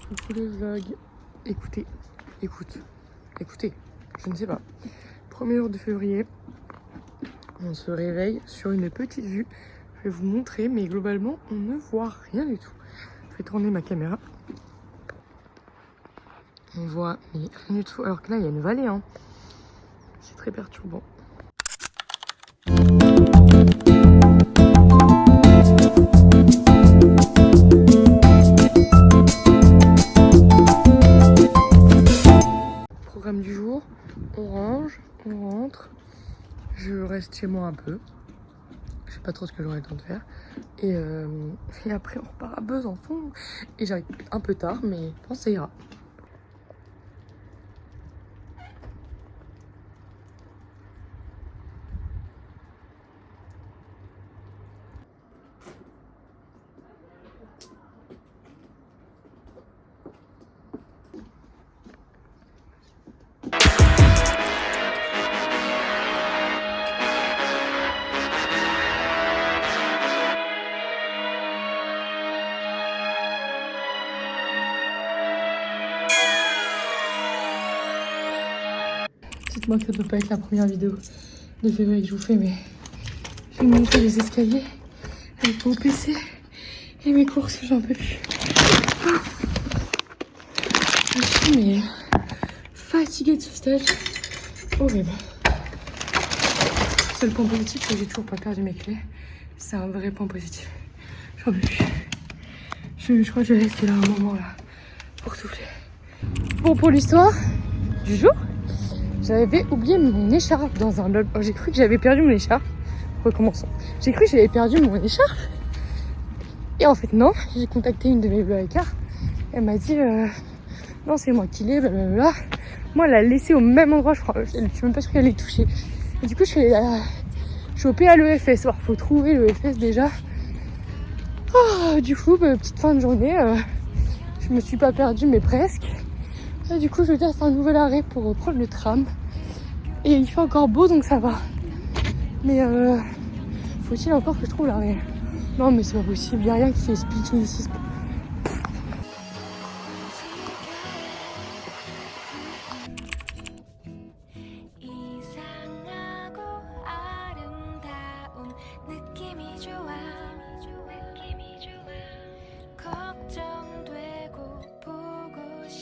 Coucou le vlog. Écoutez, je ne sais pas. Premier jour de février, on se réveille sur une petite vue. Je vais vous montrer, mais globalement, on ne voit rien du tout. Je vais tourner ma caméra. On voit mais rien du tout, alors que là, il y a une vallée. Hein. C'est très perturbant. Programme du jour, on range, on rentre, je reste chez moi un peu, je sais pas trop ce que j'aurai le temps de faire, et après on repart à Besançon, et j'arrive un peu tard, mais je pense que ça ira. Dites-moi que ça peut pas être la première vidéo de février que je vous fais, mais je vais monter les escaliers avec mon PC et mes courses, j'en peux plus. Je suis mais fatiguée de ce stage. Horrible. Seul point positif, c'est que j'ai toujours pas perdu mes clés. C'est un vrai point positif. J'en peux plus. Je crois que je vais rester là un moment là pour souffler. Bon, pour l'histoire du jour, j'avais oublié mon écharpe dans un lol. Oh, j'ai cru que j'avais perdu mon écharpe. Recommençons. J'ai cru que j'avais perdu mon écharpe. Et en fait, non. J'ai contacté une de mes blogueurs. Elle m'a dit non, c'est moi qui l'ai, blablabla. Moi, elle l'a laissé au même endroit, je crois. Je suis même pas sûre qu'elle l'ait touché. Et du coup, je suis au PALEFS. Alors, faut trouver l'EFS déjà. Oh, du coup, petite fin de journée. Je me suis pas perdue, mais presque. Et du coup, je teste un nouvel arrêt pour reprendre le tram. Et il fait encore beau, donc ça va. Mais faut-il encore que je trouve l'arrêt? Non, mais c'est pas possible. Il n'y a rien qui est expliqué ici.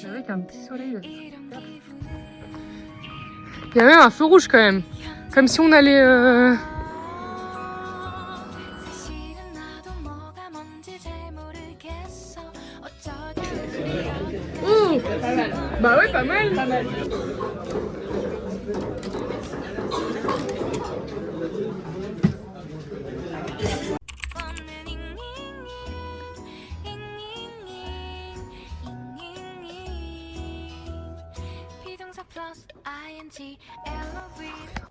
Avec un petit soleil. Il y a même un feu rouge quand même. Comme si on allait... Ouh, bah ouais, pas mal. Pas mal.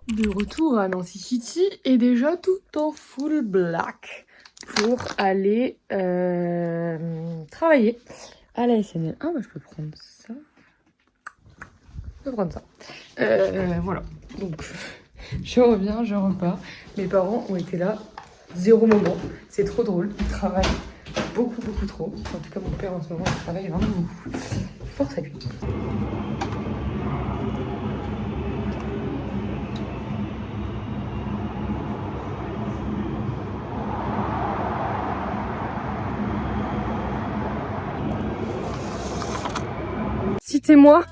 De retour à Nancy City et déjà tout en full black pour aller travailler à la SNL. Ah bah je peux prendre ça. Je peux prendre ça. Voilà. Donc je reviens, je repars. Mes parents ont été là 0 moment. C'est trop drôle. Ils travaillent beaucoup trop. En tout cas mon père en ce moment il travaille vraiment beaucoup. Force à lui. Citez-moi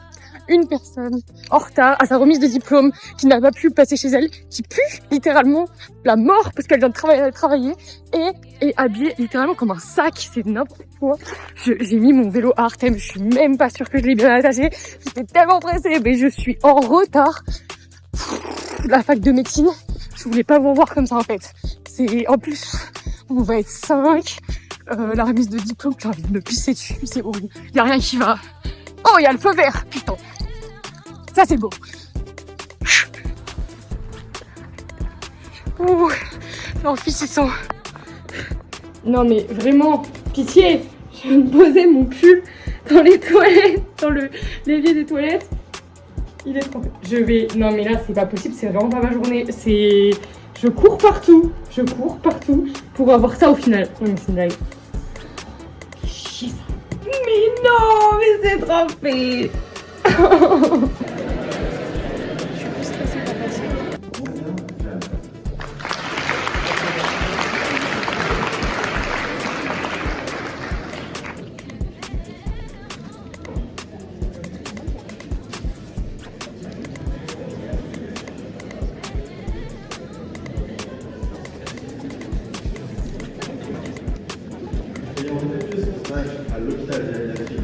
une personne en retard à sa remise de diplôme qui n'a pas pu passer chez elle, qui pue littéralement la mort parce qu'elle vient de travailler et habillée littéralement comme un sac. C'est n'importe quoi. J'ai mis mon vélo à Artem, je suis même pas sûre que je l'ai bien attaché. J'étais tellement pressée, mais je suis en retard. La fac de médecine, je voulais pas vous revoir comme ça en fait. C'est en plus, on va être 5. La remise de diplôme, j'ai envie de me pisser dessus, c'est horrible. Y a rien qui va. Oh, il y a le feu vert, putain. Ça, c'est beau. Ouh, l'enrichissant. Non, mais vraiment, pitié. Je viens de poser mon pull dans les toilettes, dans l'évier des toilettes. Il est trempé. Non, mais là, c'est pas possible, c'est vraiment pas ma journée. Je cours partout pour avoir ça au final. Non, mais c'est une blague. Chier ça. Non, mais c'est trop fait. Je suis plus stressée qu'à passer. À l'hôpital gériatrique.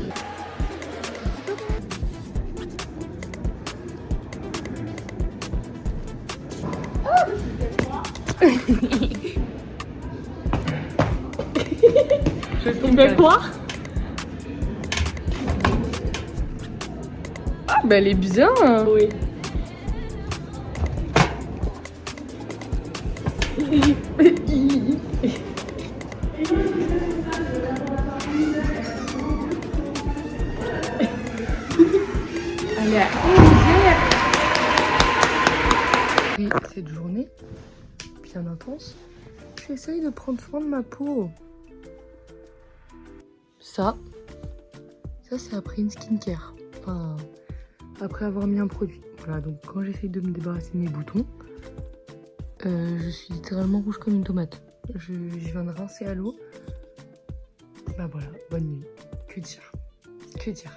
Je fais quoi? Ah bah elle est bien. Oui. Elle est cette journée bien intense, j'essaye de prendre soin de ma peau. Ça c'est après une skincare. Enfin, après avoir mis un produit. Voilà, donc quand j'essaye de me débarrasser de mes boutons, je suis littéralement rouge comme une tomate. Je viens de rincer à l'eau. Bah voilà, bonne nuit. Que dire? Que dire?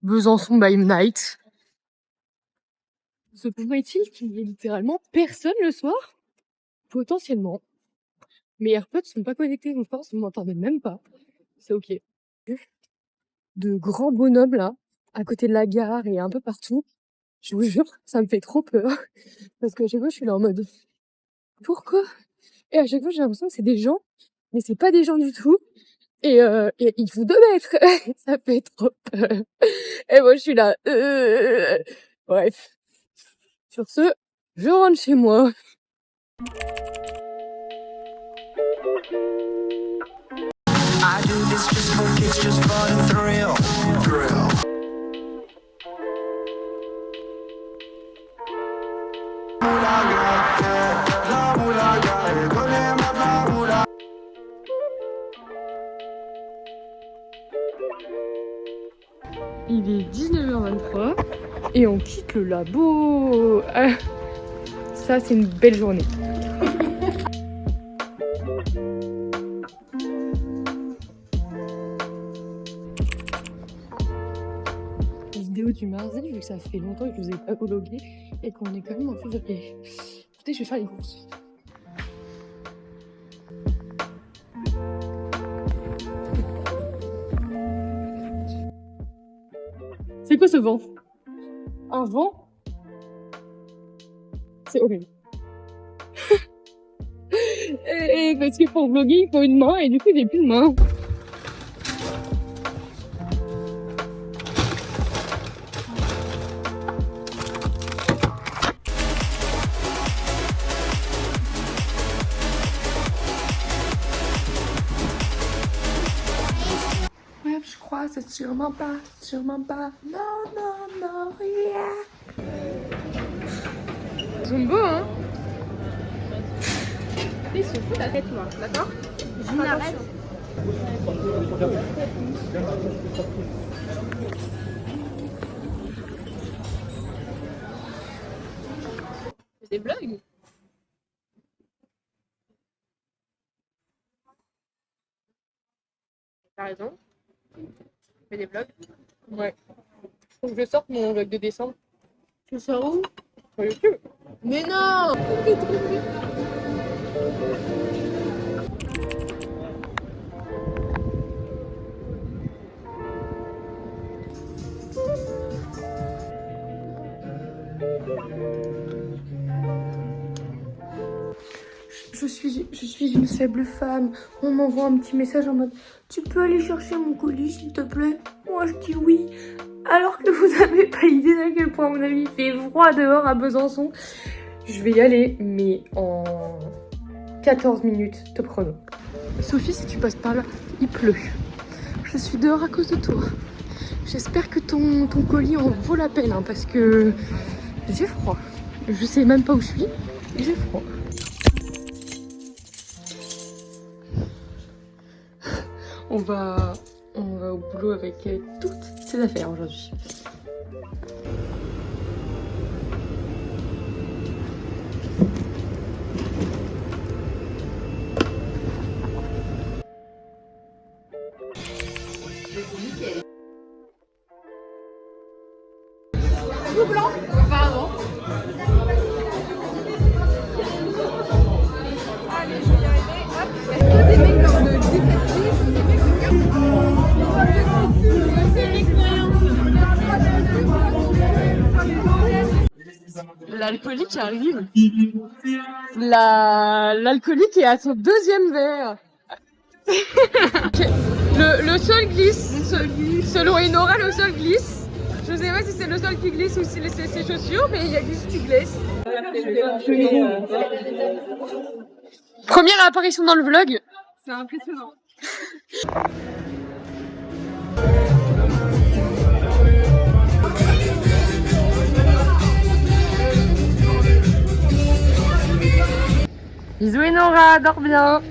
Besançon by night. Se pourrait-il qu'il y ait littéralement personne le soir? Potentiellement. Mes AirPods sont pas connectés, donc je pense que vous m'entendez même pas. C'est ok. De grands bonhommes là, à côté de la gare et un peu partout. Je vous jure, ça me fait trop peur. Parce que à chaque fois, je suis là en mode pourquoi? Et à chaque fois, j'ai l'impression que c'est des gens, mais c'est pas des gens du tout. Et il faut 2 mètres. Ça fait trop peur. Et moi, je suis là. Bref. Sur ce, je rentre chez moi. I do this just for kicks, just for the thrill. Il est 19h23 et on quitte le labo. Ça, c'est une belle journée. Vidéo du mardi, vu que ça fait longtemps que je vous ai pas vlogué et qu'on est quand même en février. Écoutez, je vais faire les courses. C'est quoi ce vent? Un vent? C'est horrible. et parce que pour vlogger, il faut une main et du coup, j'ai plus de main. Bref, je crois, c'est sûrement pas. Non, yeah. Ils sont beaux, hein? Ils se foutent la tête, moi, d'accord? Je m'arrête. C'est des blagues? T'as raison. Fais des vlogs? Ouais. Faut que je sorte mon vlog de décembre. Tu sors où? Sur YouTube. Mais non! Je suis une faible femme. On m'envoie un petit message en mode tu peux aller chercher mon colis s'il te plaît? Moi je dis oui. Alors que vous n'avez pas idée d'à quel point, à mon avis, il fait froid dehors à Besançon. Je vais y aller, mais en 14 minutes, top chrono. Sophie, si tu passes par là, il pleut. Je suis dehors à cause de toi. J'espère que ton colis en vaut la peine, hein, parce que j'ai froid. Je sais même pas où je suis, j'ai froid. On va au boulot avec toutes ces affaires aujourd'hui. Tout blanc, pardon. Allez, je vais y arriver. Hop. Est-ce que des mecs dans le détective, des mecs l'alcoolique arrive. L'alcoolique est à son deuxième verre. Le sol glisse. Selon Enora, le sol glisse. Je sais pas si c'est le sol qui glisse ou si c'est ses chaussures, mais il y a glisse qui glisse. Première apparition dans le vlog. C'est impressionnant. Bisous Enora, dors bien.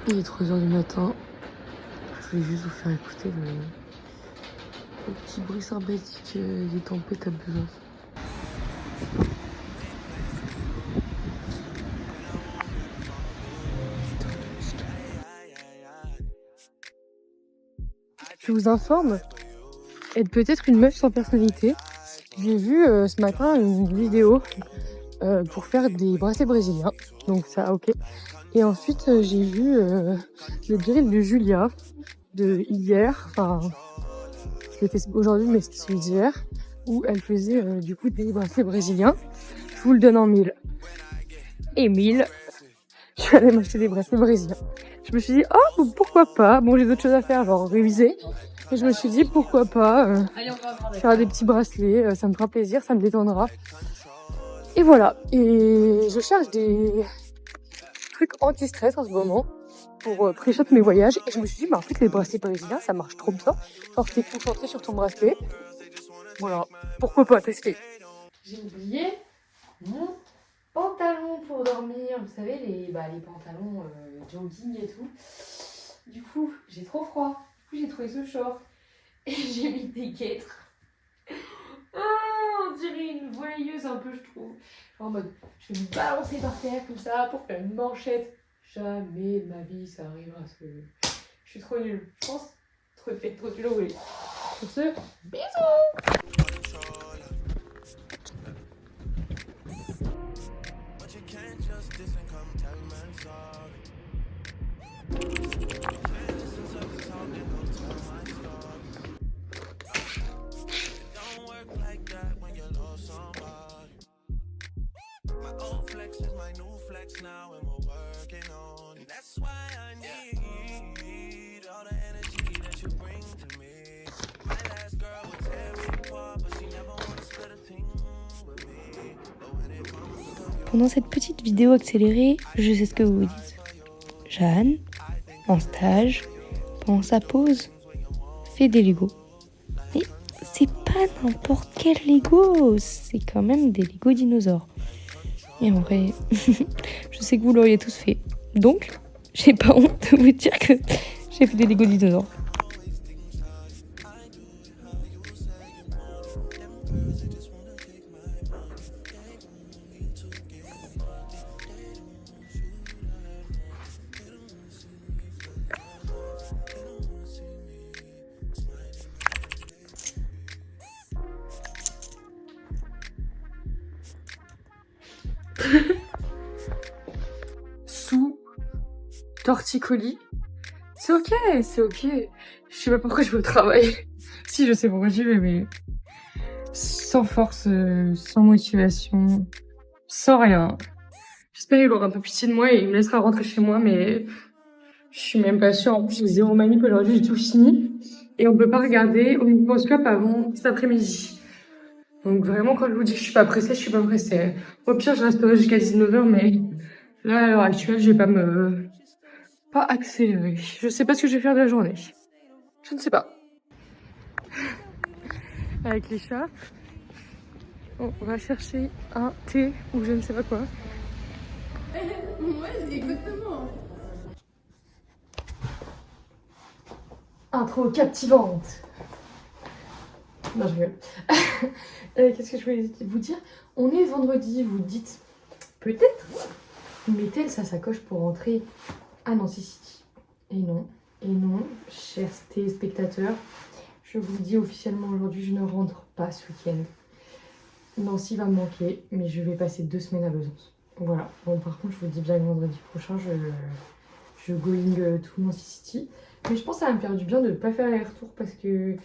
Il est 3h du matin. Je vais juste vous faire écouter le petit bruit sympathique des tempêtes à Besançon. Je vous informe, être peut-être une meuf sans personnalité. J'ai vu ce matin une vidéo pour faire des bracelets brésiliens, donc ça ok. Et ensuite j'ai vu le drill de Julia de hier, enfin je l'ai fait aujourd'hui mais c'était celui d'hier, où elle faisait du coup des bracelets brésiliens. Je vous le donne en 1000. Et 1000, je suis allée m'acheter des bracelets brésiliens. Je me suis dit, oh pourquoi pas, bon j'ai d'autres choses à faire, genre réviser. Et je me suis dit pourquoi pas faire des petits bracelets, ça me fera plaisir, ça me détendra. Et voilà, et je cherche des trucs anti-stress en ce moment pour pré-shot mes voyages. Et je me suis dit, bah en fait les bracelets brésiliens ça marche trop bien. Genre t'es concentré sur ton bracelet. Voilà, pourquoi pas tester. J'ai oublié mon pantalon pour dormir, vous savez les pantalons jogging et tout. Du coup j'ai trop froid. Du coup, j'ai trouvé ce short et j'ai mis des guêtres. Oh, on dirait une voleuse un peu, je trouve. Genre en mode, je vais me balancer par terre comme ça pour faire une manchette. Jamais de ma vie ça arrivera. Je suis trop nulle. Je pense trop nul au voler. Sur ce, bisous. Now and we're working on it. That's why I need all the energy that you bring to me. My last girl would tear me apart, but she never wanna split a thing with me. But when it comes to Pendant cette petite vidéo accélérée, je sais ce que vous vous dites. Jeanne, en stage, pendant sa pause, fait des Lego. Mais c'est pas n'importe quel Lego, c'est quand même des Lego dinosaures. Et en vrai, je sais que vous l'auriez tous fait. Donc, j'ai pas honte de vous dire que j'ai fait des Lego dinosaures. Sous torticolis. C'est ok, c'est ok. Je sais pas pourquoi je vais au travail. Si, je sais pourquoi j'y vais, mais sans force, sans motivation. Sans rien. J'espère qu'il aura un peu pitié de moi et il me laissera rentrer chez moi, mais je suis même pas sûre. En plus, j'ai zéro manip aujourd'hui, j'ai tout fini. Et on peut pas regarder au microscope avant cet après-midi. Donc vraiment, quand je vous dis que je suis pas pressée, je suis pas pressée. Au pire, je resterai jusqu'à 19h, mais là, à l'heure actuelle, je vais pas accélérer. Je sais pas ce que je vais faire de la journée. Je ne sais pas. Avec les chats, on va chercher un thé ou je ne sais pas quoi. Ouais, exactement. Intro captivante. Non, je rigole. Qu'est-ce que je voulais vous dire? On est vendredi, vous dites peut-être met-elle sa sacoche pour rentrer à Nancy City? Et non, chers téléspectateurs, je vous le dis officiellement aujourd'hui, je ne rentre pas ce week-end. Nancy va me manquer, mais je vais passer 2 semaines à Besançon. Voilà. Bon, par contre, je vous dis bien que vendredi prochain, je going to Nancy City. Mais je pense que ça va me faire du bien de ne pas faire l'aller-retour parce que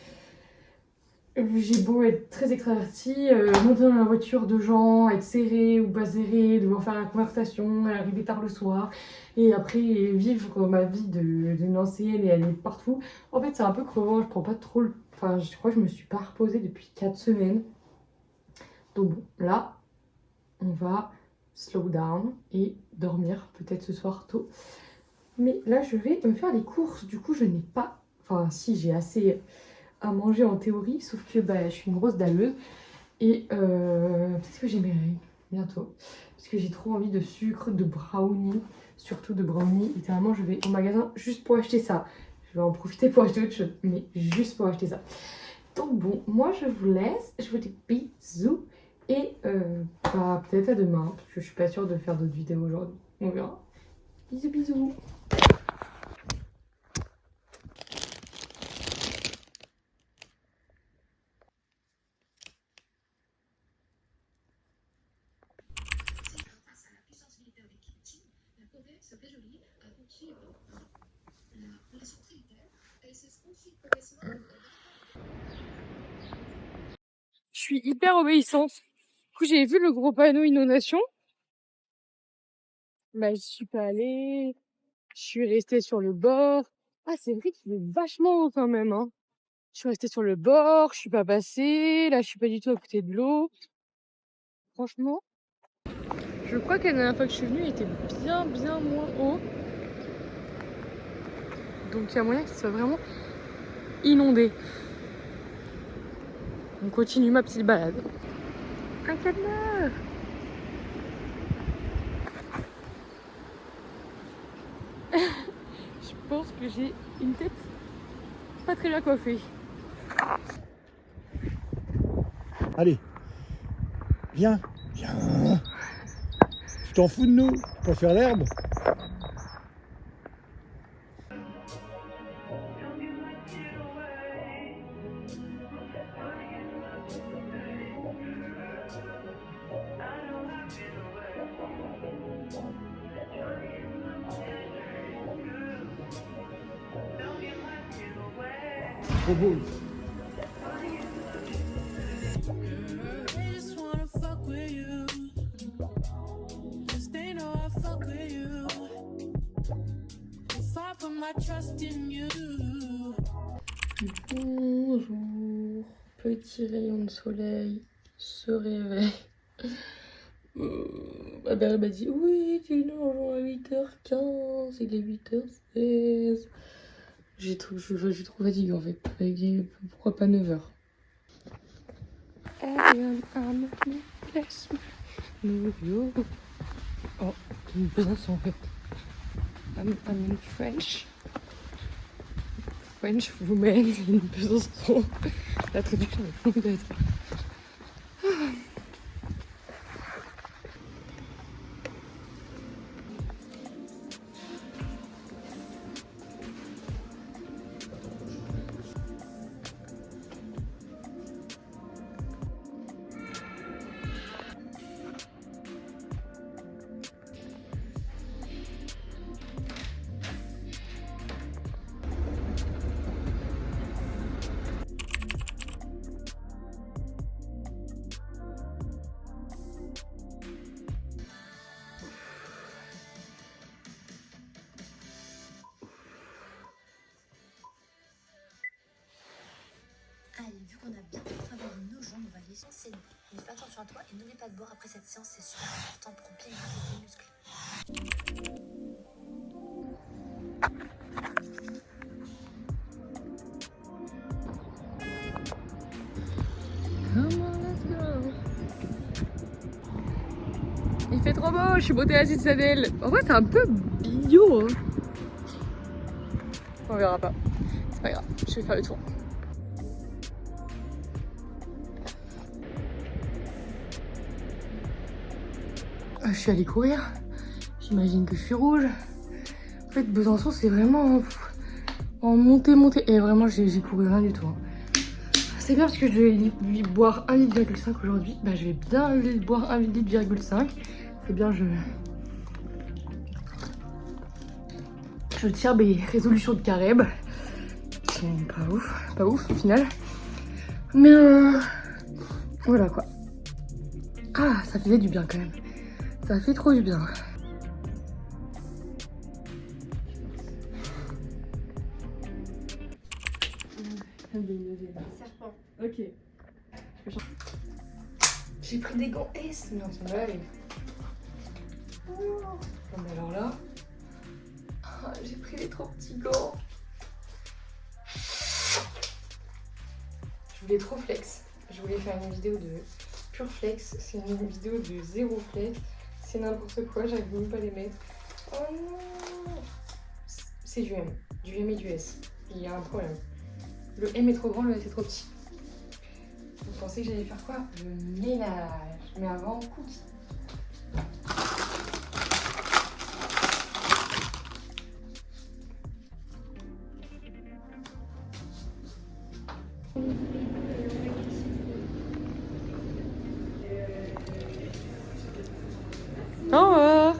j'ai beau être très extravertie, monter dans la voiture de gens, être serrée ou pas serrée, devoir faire la conversation, arriver tard le soir, et après vivre ma vie de Nancéenne et aller partout. En fait, c'est un peu crevant, je prends pas trop le... Enfin, je crois que je me suis pas reposée depuis 4 semaines. Donc bon, là, on va slow down et dormir peut-être ce soir tôt. Mais là, je vais me faire les courses. Du coup, je n'ai pas... Enfin, si, j'ai assez à manger en théorie, sauf que bah, je suis une grosse dalleuse. Et peut-être que j'ai mes règles bientôt. Parce que j'ai trop envie de sucre, de brownie, surtout de brownie. Littéralement, je vais au magasin juste pour acheter ça. Je vais en profiter pour acheter autre chose, mais juste pour acheter ça. Donc bon, moi, je vous laisse. Je vous dis bisous. Et bah, peut-être à demain, parce que je suis pas sûre de faire d'autres vidéos aujourd'hui. On verra. Bisous, bisous. Je suis hyper obéissante. Du coup, j'ai vu le gros panneau inondation. Bah, je suis pas allée. Je suis restée sur le bord. Ah, c'est vrai qu'il est vachement haut quand même, hein. Je suis restée sur le bord, je suis pas passée. Là, je suis pas du tout à côté de l'eau. Franchement, je crois que la dernière fois que je suis venue, il était bien moins haut. Donc, il y a moyen qu'il soit vraiment inondé. On continue ma petite balade. Un cadenas! Je pense que j'ai une tête pas très bien coiffée. Allez, viens, viens. Tu t'en fous de nous? Tu préfères l'herbe? Trop beau. I just wanna fuck with you. Just they know I fuck with you. If I put my trust in you. Bonjour, petit rayon de soleil se réveille. Ma mère m'a dit oui, tu nous rejoins à 8h15, il est 8h16. Je suis trop fatiguée en fait. Pourquoi pas 9h? Oh, une Besançon en fait. I'm in French. French woman in Besançon. La traduction est longue d'être. vie. C'est nous. Mais fais attention à toi et n'oublie pas de boire après cette séance, c'est super important pour bien hydrater tes muscles. Il fait trop beau, je suis montée à la citadelle. En vrai, c'est un peu bio. Hein. On verra pas. C'est pas grave, je vais faire le tour. Je suis allée courir. J'imagine que je suis rouge. En fait, Besançon, c'est vraiment en montée. Et vraiment, j'ai couru rien du tout. Hein. C'est bien parce que je vais boire 1,5 litre aujourd'hui. Bah, je vais bien boire 1,5 litre. C'est bien, je tiens mes résolutions de carême. C'est pas ouf au final. Mais voilà quoi. Ah, ça faisait du bien quand même. Ça fait trop du bien. Serpent. Ok. J'ai pris des gants S. Non, ça va aller. Non mais alors là, j'ai pris les trop petits gants. Je voulais trop flex. Je voulais faire une vidéo de pure flex. C'est une vidéo de zéro flex. C'est n'importe quoi, j'arrive même pas à les mettre. Oh non. C'est du M et du S. Il y a un problème. Le M est trop grand, le S est trop petit. Vous pensez que j'allais faire quoi? Le ménage. Mais avant, cookie. Au revoir.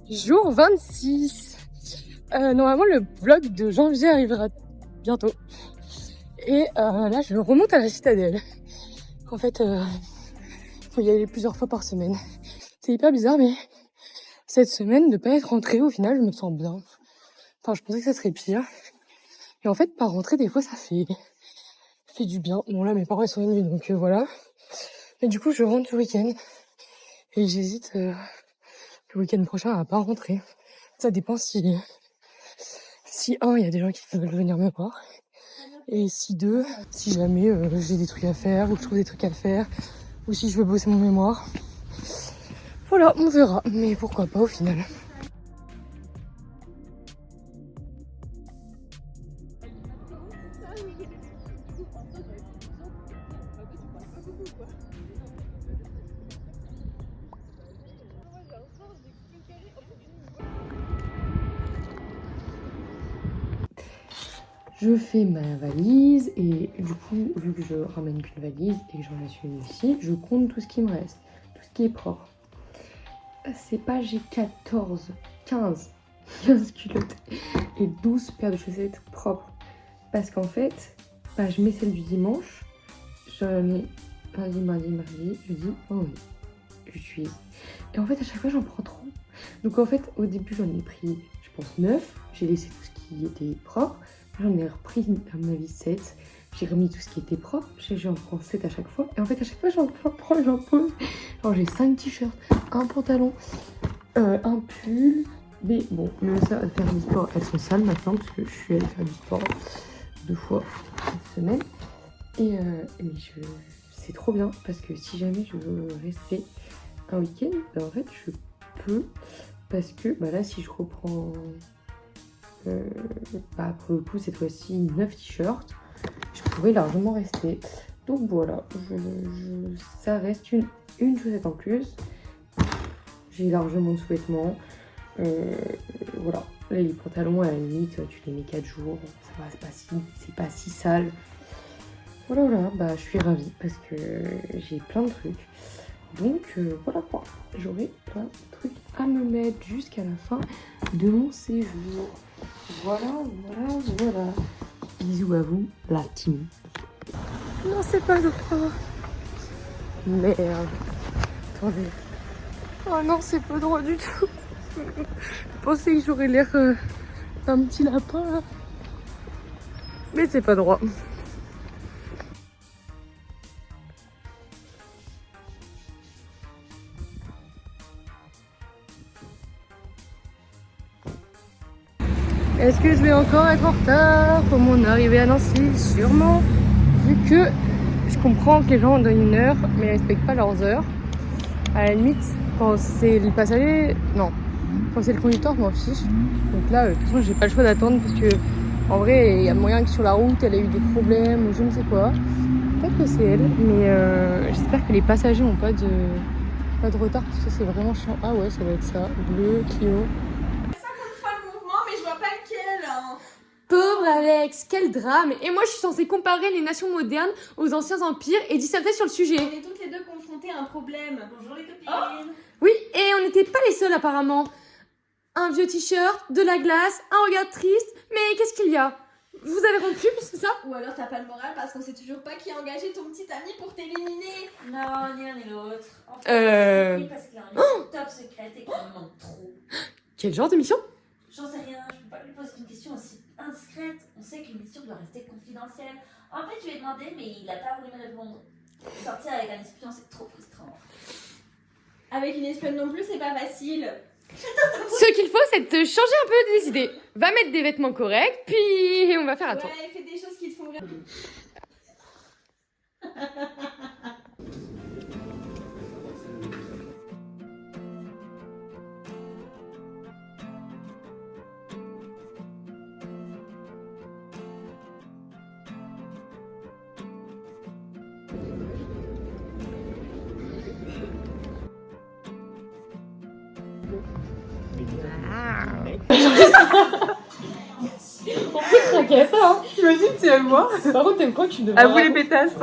Jour 26. Normalement le vlog de janvier arrivera bientôt. Et là je remonte à la citadelle. En fait, faut y aller plusieurs fois par semaine. C'est hyper bizarre mais cette semaine de pas être rentrée au final je me sens bien. Enfin je pensais que ça serait pire. Et en fait, pas rentrer, des fois, ça fait du bien. Bon, là, mes parents, ils sont venus, donc voilà. Mais du coup, je rentre ce week-end. Et j'hésite le week-end prochain à pas rentrer. Ça dépend si il y a des gens qui veulent venir me voir. Et si jamais j'ai des trucs à faire, ou que je trouve des trucs à faire, ou si je veux bosser mon mémoire. Voilà, on verra. Mais pourquoi pas au final. Je fais ma valise et du coup, vu que je ramène qu'une valise et que j'en laisse une ici, je compte tout ce qui me reste, tout ce qui est propre. C'est pas j'ai 15 culottes et 12 paires de chaussettes propres. Parce qu'en fait, je mets celle du dimanche, je mets lundi, mardi, jeudi, vendredi. J'utilise. Et en fait, à chaque fois, j'en prends trop. Donc en fait, au début, j'en ai pris, je pense, 9. J'ai laissé tout ce qui était propre. J'en ai repris, à mon avis, 7. J'ai remis tout ce qui était propre. J'en prends 7 à chaque fois. Et en fait, à chaque fois, j'en prends et j'en pose. Alors, j'ai 5 t-shirts, un pantalon, un pull. Mais bon, faire du sport, elles sont sales maintenant parce que je suis allée faire du sport 2 fois cette semaine. Et c'est trop bien parce que si jamais je veux rester un week-end, en fait, je peux. Parce que là, si je reprends... pour le coup cette fois-ci 9 t-shirts, je pourrais largement rester. Donc voilà, ça reste une chaussette en plus. J'ai largement de sous-vêtements. Voilà, là, les pantalons à la limite tu les mets 4 jours, ça va, c'est pas si sale. Voilà, je suis ravie parce que j'ai plein de trucs. Donc voilà quoi, j'aurai plein de trucs à me mettre jusqu'à la fin de mon séjour. Voilà. Bisous à vous, la team. Non, c'est pas drôle. Merde. Attendez. Oh non, c'est pas drôle du tout. Je pensais que j'aurais l'air d'un petit lapin là. Mais c'est pas droit. Est-ce que je vais encore être en retard pour mon arrivée à Nancy? Sûrement, vu que je comprends que les gens donnent une heure mais ils respectent pas leurs heures. À la limite, quand c'est le passager, non. Quand c'est le conducteur, je m'en fiche. Donc là, de toute façon, j'ai pas le choix d'attendre parce que, en vrai, il y a moyen que sur la route, elle a eu des problèmes ou je ne sais quoi. Peut-être que c'est elle, mais j'espère que les passagers n'ont pas de retard parce que c'est vraiment chiant. Ah ouais, ça va être ça. Bleu, Clio. Mais je vois pas lequel. Pauvre Alex, quel drame! Et moi, je suis censée comparer les nations modernes aux anciens empires et disserter sur le sujet. On est toutes les deux confrontées à un problème. Bonjour les copines. Oui, et on n'était pas les seuls apparemment. Un vieux t-shirt, de la glace, un regard triste, mais qu'est-ce qu'il y a? Vous avez rompu, c'est ça? Ou alors t'as pas le moral parce qu'on sait toujours pas qui a engagé ton petit ami pour t'éliminer. Non, ni l'un ni l'autre. En fait, oui, parce qu'il a une mission top secrète et qu'il me manque trop. Quel genre de mission? J'en sais rien, je peux pas lui poser une question aussi indiscrète. On sait qu'une mission doit rester confidentielle. En fait, je lui ai demandé, mais il a pas voulu me répondre. Sortir avec un espion, c'est trop frustrant. Avec une espionne non plus, c'est pas facile. Ce qu'il faut, c'est te changer un peu des idées. Va mettre des vêtements corrects, puis on va faire un tour. Ouais, fais des choses qui te font rire. T'inquiète, ça, hein. T'imagines si elle voit. Par contre, t'aimes quoi que tu devrais. À vous les pétasses.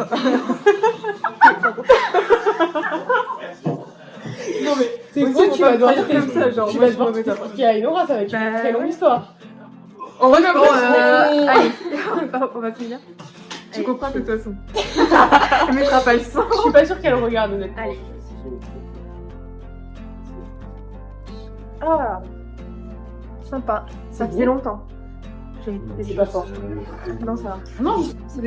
Non mais, c'est quoi tu vas devoir dire comme ça, genre. Tu vas devoir expliquer à Inora, ça va être une très longue histoire. On recommence. Allez, on va finir. Tu comprends de toute façon. Elle mettra pas le son. Je suis pas sûre qu'elle regarde, honnêtement. Allez. Ah, sympa. Ça faisait longtemps. C'est pas fort. Non, ça va. Non, c'est